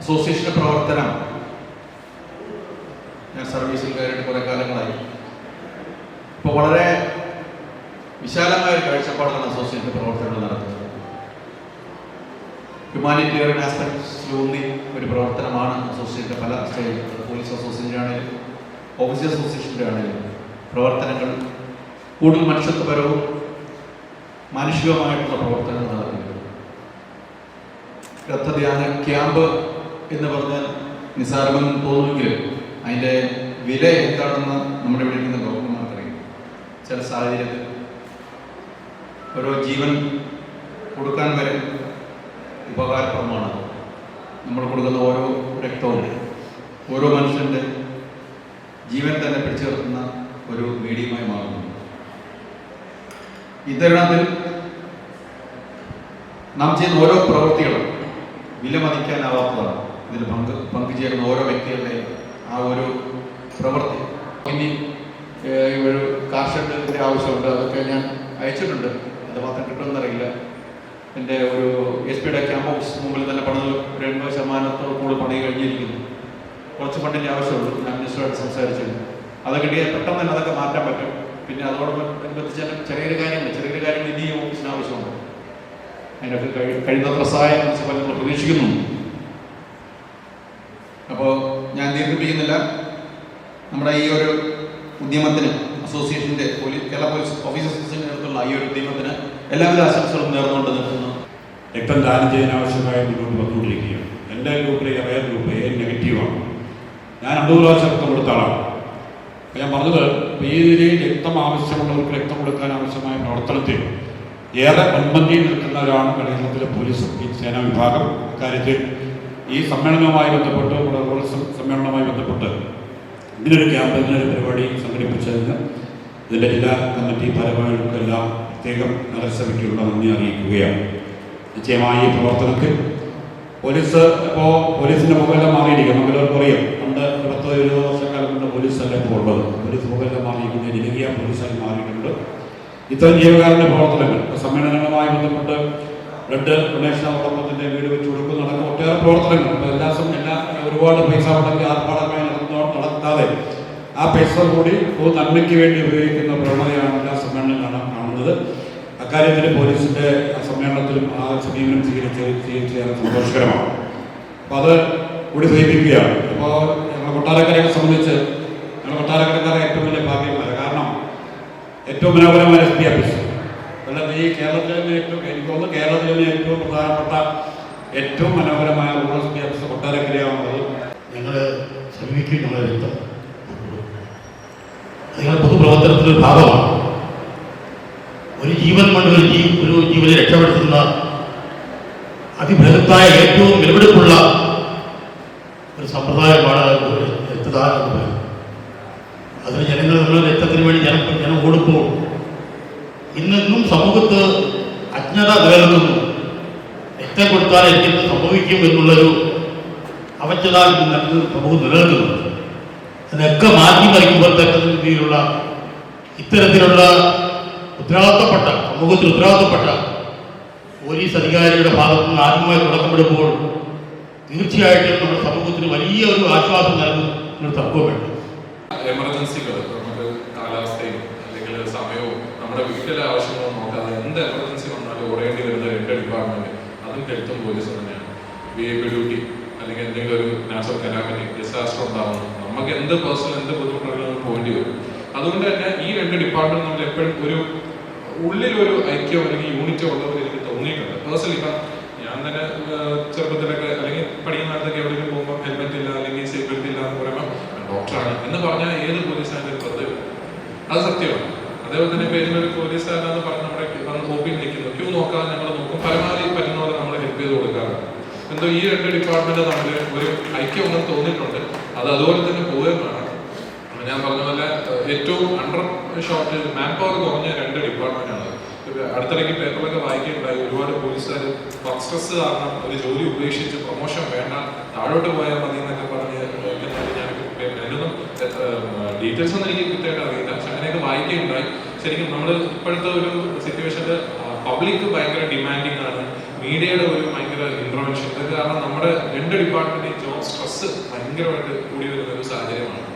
അസോസിയേഷൻ്റെ പ്രവർത്തനം ഞാൻ സർവീസിൽ കയറിയിട്ട് കുറേ കാലങ്ങളായി. ഇപ്പോൾ വളരെ വിശാലമായ ഒരു കാഴ്ചപ്പാടാണ് അസോസിയേഷൻ്റെ പ്രവർത്തനങ്ങൾ നടത്തുന്നത്. ഹ്യൂമാനിറ്റേറിയൻ ആസ്പെക്ട്സിലൂന്നി ഒരു പ്രവർത്തനമാണ് അസോസിയേഷൻ്റെ പല സ്റ്റേജിൽ. പോലീസ് അസോസിയേഷൻ്റെ ആണെങ്കിലും ഓഫീസർ അസോസിയേഷൻ്റെ ആണെങ്കിലും പ്രവർത്തനങ്ങൾ കൂടുതൽ മനുഷ്യത്വപരവും മാനുഷികമായിട്ടുള്ള പ്രവർത്തനങ്ങൾ നടത്തുന്നത്. രക്തധ്യാന ക്യാമ്പ് എന്ന് പറഞ്ഞാൽ നിസ്സാരമെന്ന് തോന്നുമെങ്കിലും അതിൻ്റെ വില എന്താണെന്ന് നമ്മുടെ ഇവിടെ ഇരിക്കുന്ന ഡോക്ടർമാർക്കറിയാം. ചില സാഹചര്യത്തിൽ ഓരോ ജീവൻ കൊടുക്കാൻ വരെ ഉപകാരപ്രദമാണ്. നമ്മൾ കൊടുക്കുന്ന ഓരോ രക്തവും ഓരോ മനുഷ്യൻ്റെ ജീവൻ തന്നെ പിടിച്ചു നിർത്തുന്ന ഒരു മീഡിയമായി മാറുന്നു. ഇത്തരണത്തിൽ നാം ചെയ്യുന്ന ഓരോ പ്രവൃത്തികളും വിലമതിക്കാനാവാത്തതാണ്. ഇതിൽ പങ്കുചേരുന്ന ഓരോ വ്യക്തികളുടെയും ആ ഒരു പ്രവൃത്തി. ഇനി ഒരു കാർഷകത്തിൻ്റെ ആവശ്യമുണ്ട്, അതൊക്കെ ഞാൻ അയച്ചിട്ടുണ്ട്. അത് മാത്രം കിട്ടുമെന്നറിയില്ല. എൻ്റെ ഒരു SP ക്യാമ്പ് ഓഫീസ് മുമ്പിൽ തന്നെ പണിത് 80% കൂടുതൽ പണി കഴിഞ്ഞിരിക്കുന്നു. കുറച്ച് ഫണ്ടിൻ്റെ ആവശ്യമുള്ളൂ. ഞാൻ മിനിസ്റ്ററുമായിട്ട് സംസാരിച്ചിരുന്നു. അത് കിട്ടിയാൽ പെട്ടെന്ന് തന്നെ അതൊക്കെ മാറ്റാൻ പറ്റും. പിന്നെ അതോടൊപ്പം അനുബന്ധിച്ച് ചെറിയൊരു കാര്യങ്ങൾ ഇനി ഓഫീസിന് ആവശ്യമുണ്ട്. അതിനൊക്കെ കഴിയുന്നത്ര സഹായം മുനിസിപ്പാലിറ്റി പ്രതീക്ഷിക്കുന്നു. അപ്പോൾ ഞാൻ ദീർഘിപ്പിക്കുന്നില്ല. നമ്മുടെ ഈ ഒരു ഉദ്യമത്തിന് അസോസിയേഷൻ്റെ കേരള പോലീസ് ഓഫീസർ അസോസിയേഷൻ്റെ നേതൃത്വമുള്ള ഈ ഒരു ഉദ്യമത്തിന് എല്ലാവിധ ആശംസകളും നേർന്നുകൊണ്ട് നിൽക്കുന്നു. രക്തം ദാനം ചെയ്യാൻ ആവശ്യമായി മുന്നോട്ട് വന്നുകൊണ്ടിരിക്കുകയാണ്. എൻ്റെ ഗ്രൂപ്പിൽ റയർ ഗ്രൂപ്പ് നെഗറ്റീവാണ്. ഞാൻ 2 പ്രാവശ്യം രക്തം കൊടുത്ത ആളാണ്. അപ്പോൾ ഞാൻ പറഞ്ഞത്, ഈ നിലയിൽ രക്തം ആവശ്യമുള്ളവർക്ക് രക്തം കൊടുക്കാൻ ആവശ്യമായ പ്രവർത്തനത്തിൽ ഏറെ മുൻപന്തിയിൽ നിൽക്കുന്നവരാണ് കേരളത്തിലെ പോലീസ് സേനാ വിഭാഗം. ഇക്കാര്യത്തിൽ ഈ സമ്മേളനവുമായി ബന്ധപ്പെട്ട് റൂറൽ സമ്മേളനവുമായി ബന്ധപ്പെട്ട് ഇങ്ങനൊരു ക്യാമ്പ്, ഇങ്ങനൊരു പരിപാടി സംഘടിപ്പിച്ചതിന് ഇതിൻ്റെ ജില്ലാ കമ്മിറ്റി ഭാരവാഹികൾക്കെല്ലാം പ്രത്യേകം നഗരസഭയ്ക്കുള്ള നന്ദി അറിയിക്കുകയാണ്. നിശ്ചയമായി ഈ പ്രവർത്തനത്തിൽ പോലീസിൻ്റെ മുഖമെല്ലാം മാറിയിരിക്കും. നമുക്കെല്ലാവർക്കും അറിയാം, പണ്ട് 10-20 വർഷക്കാലം കൊണ്ട് പോലീസല്ല ഇപ്പോൾ ഉള്ളത്. പോലീസ് മുഖമെല്ലാം മാറിയിരിക്കുന്നത് ജനകീയ പോലീസായി മാറിയിട്ടുണ്ട്. ഇത്തരം ജീവകാരുണ്യ പ്രവർത്തനങ്ങൾ, സമ്മേളനങ്ങളുമായി ബന്ധപ്പെട്ട് ബ്ലഡ് ഡൊണേഷൻ അതോടൊപ്പത്തിൻ്റെ വീട് വെച്ച് കൊടുക്കുന്ന നടക്കുന്ന ഒട്ടേറെ പ്രവർത്തനങ്ങൾ ഒരുപാട് പൈസ മുടക്കി ആർഭാടമായി നടത്താതെ ആ പൈസ കൂടി നന്മയ്ക്ക് വേണ്ടി ഉപയോഗിക്കുന്ന പ്രവണതയാണ് എല്ലാ സമ്മേളനങ്ങളും കാണുന്നത്. അക്കാര്യത്തിൽ പോലീസിൻ്റെ സമ്മേളനത്തിലും ആ സമീപനം സ്വീകരിച്ചേറെ സന്തോഷകരമാണ്. അപ്പോൾ അത് കൂടി സൂചിപ്പിക്കുകയാണ്. അപ്പോൾ ഞങ്ങൾ കൊട്ടാരക്കരയെ സംബന്ധിച്ച് കൊട്ടാരക്കരക്കാരെ ഏറ്റവും വലിയ ഭാഗ്യമാണ്. കാരണം ഏറ്റവും മനോഹരമായ SP ഓഫീസ് അല്ലാതെ ഈ കേരളത്തിൽ തന്നെ എനിക്ക് തോന്നുന്നു കേരളത്തിൽ തന്നെ ഏറ്റവും പ്രധാനപ്പെട്ട ഏറ്റവും മനോഹരമായ റൂറൽ SP ഓഫീസ് കൊട്ടാരക്കരയാവുന്നത്. ഞങ്ങൾ സമീപിക്കും. ഞങ്ങളുടെ രക്തം നിങ്ങൾ പൊതുപ്രവർത്തനത്തിൻ്റെ ഭാഗമാണ്. ഒരു ജീവൻ കൊണ്ട് ഒരു ജീവനെ രക്ഷപ്പെടുത്തുന്ന അതിബൃഹത്തായ ഏറ്റവും വിലപിടിപ്പുള്ള ഒരു സമ്പ്രദായമാണ് രക്തദാനം എന്ന് പറയുന്നത്. അതിന് ജനങ്ങൾ നിങ്ങളുടെ രക്തത്തിന് വേണ്ടി ജനം ഓടുമ്പോൾ ഇന്നും സമൂഹത്ത് അജ്ഞത നിലനിൽക്കുന്നു. രക്തം കൊടുത്താൽ എനിക്കെന്ത് സംഭവിക്കും എന്നുള്ളൊരു അവജ്ഞത സമൂഹം നിലനിൽക്കുന്നുണ്ട്. അതിനൊക്കെ മാറ്റി മറിക്കുമ്പോൾ തക്ക രീതിയിലുള്ള ഇത്തരത്തിലുള്ള ഉത്തരവാദിത്തപ്പെട്ട സമൂഹത്തിൽ ഉത്തരവാദിത്തപ്പെട്ട പോലീസ് അധികാരിയുടെ ഭാഗത്തു നിന്ന് ആദ്യമായി തുടക്കമിടുമ്പോൾ തീർച്ചയായിട്ടും നമ്മുടെ സമൂഹത്തിന് വലിയ ഒരു ആശ്വാസം നൽകുന്ന തത്വമുണ്ട്. എമർജൻസികൾ നമുക്ക് കാലാവസ്ഥയും അല്ലെങ്കിൽ സമയവും നമ്മുടെ വീട്ടിലെ ആവശ്യങ്ങളും നോക്കാതെ എന്ത് എമർജൻസി വന്നാലും ഓടേണ്ടി വരുന്ന 2 ഡിപ്പാർട്ട്മെന്റ്, അതും ഹെൽത്തും പോലീസും തന്നെയാണ്. VIP ഡ്യൂട്ടി അല്ലെങ്കിൽ എന്തെങ്കിലും ഒരു നാച്ചുറൽ കലാമിറ്റി ഡിസാസ്റ്റർ ഉണ്ടാവുന്നു, നമുക്ക് എന്ത് ബുദ്ധിമുട്ടുകളും പോകേണ്ടി വരും. അതുകൊണ്ട് തന്നെ ഈ 2 ഡിപ്പാർട്ട്മെന്റ് നമ്മൾ എപ്പോഴും ഉള്ളിലൊരു ഐക്യം അല്ലെങ്കിൽ യൂണിറ്റോ ഉള്ളവർ എനിക്ക് തോന്നിയിട്ടുണ്ട്. പേഴ്സണലി ഇപ്പം ഞാൻ തന്നെ ചെറുപ്പത്തിലൊക്കെ അല്ലെങ്കിൽ പഠിക്കുന്ന കാലത്തൊക്കെ എവിടെയെങ്കിലും പോകുമ്പോൾ ഹെൽമെറ്റ് ഇല്ല അല്ലെങ്കിൽ സീറ്റ് ബെൽറ്റ് ഇല്ല എന്ന് പറയുമ്പോൾ ഡോക്ടറാണ് എന്ന് പറഞ്ഞാൽ ഏത് പോലീസായാലും ഒരു പദ്ധതി, അത് സത്യമാണ്. അതേപോലെ തന്നെ പേരിലൊരു പോലീസുകാരനെന്ന് പറഞ്ഞ് നമ്മുടെ ഓപ്പിൽ നിൽക്കുന്നു, ക്യൂ നോക്കാതെ ഞങ്ങൾ നോക്കും, പരമാവധി പറ്റുന്നവരെ നമ്മൾ ഹെൽപ്പ് ചെയ്ത് കൊടുക്കാറുണ്ട്. എന്തോ ഈ 2 ഡിപ്പാർട്ട്മെന്റ് തമ്മിൽ ഒരു ഐക്യം ഉണ്ടെന്ന് തോന്നിയിട്ടുണ്ട്. അത് അതുപോലെ തന്നെ പോവുകയും വേണം. ഞാൻ പറഞ്ഞ പോലെ ഏറ്റവും അണ്ടർ ഷോർട്ടേജ് മാൻ പവർ കുറഞ്ഞ 2 ഡിപ്പാർട്ട്മെന്റാണ്. അടുത്തിടയ്ക്ക് പേപ്പറിലൊക്കെ വായിക്കുകയുണ്ടായി, ഒരുപാട് പോലീസുകാർ വർക്ക് സ്ട്രെസ് കാരണം ഒരു ജോലി ഉപേക്ഷിച്ച് പ്രൊമോഷൻ വേണ്ട താഴോട്ട് പോയാൽ മതി എന്നൊക്കെ പറഞ്ഞ് അതിനൊന്നും ഡീറ്റെയിൽസ് ഒന്നും എനിക്ക് കൃത്യമായിട്ട് അറിയില്ല. പക്ഷെ അങ്ങനെയൊക്കെ വായിക്കുകയുണ്ടായി. ശരിക്കും നമ്മൾ ഇപ്പോഴത്തെ ഒരു സിറ്റുവേഷനിൽ പബ്ലിക് ഭയങ്കര ഡിമാൻഡിങ് ആണ്. മീഡിയയുടെ ഒരു ഭയങ്കര ഇന്റർവെൻഷൻ. കാരണം നമ്മുടെ രണ്ട് ഡിപ്പാർട്ട്മെന്റ് ജോബ് സ്ട്രെസ് ഭയങ്കരമായിട്ട് കൂടി വരുന്ന ഒരു സാഹചര്യമാണ്.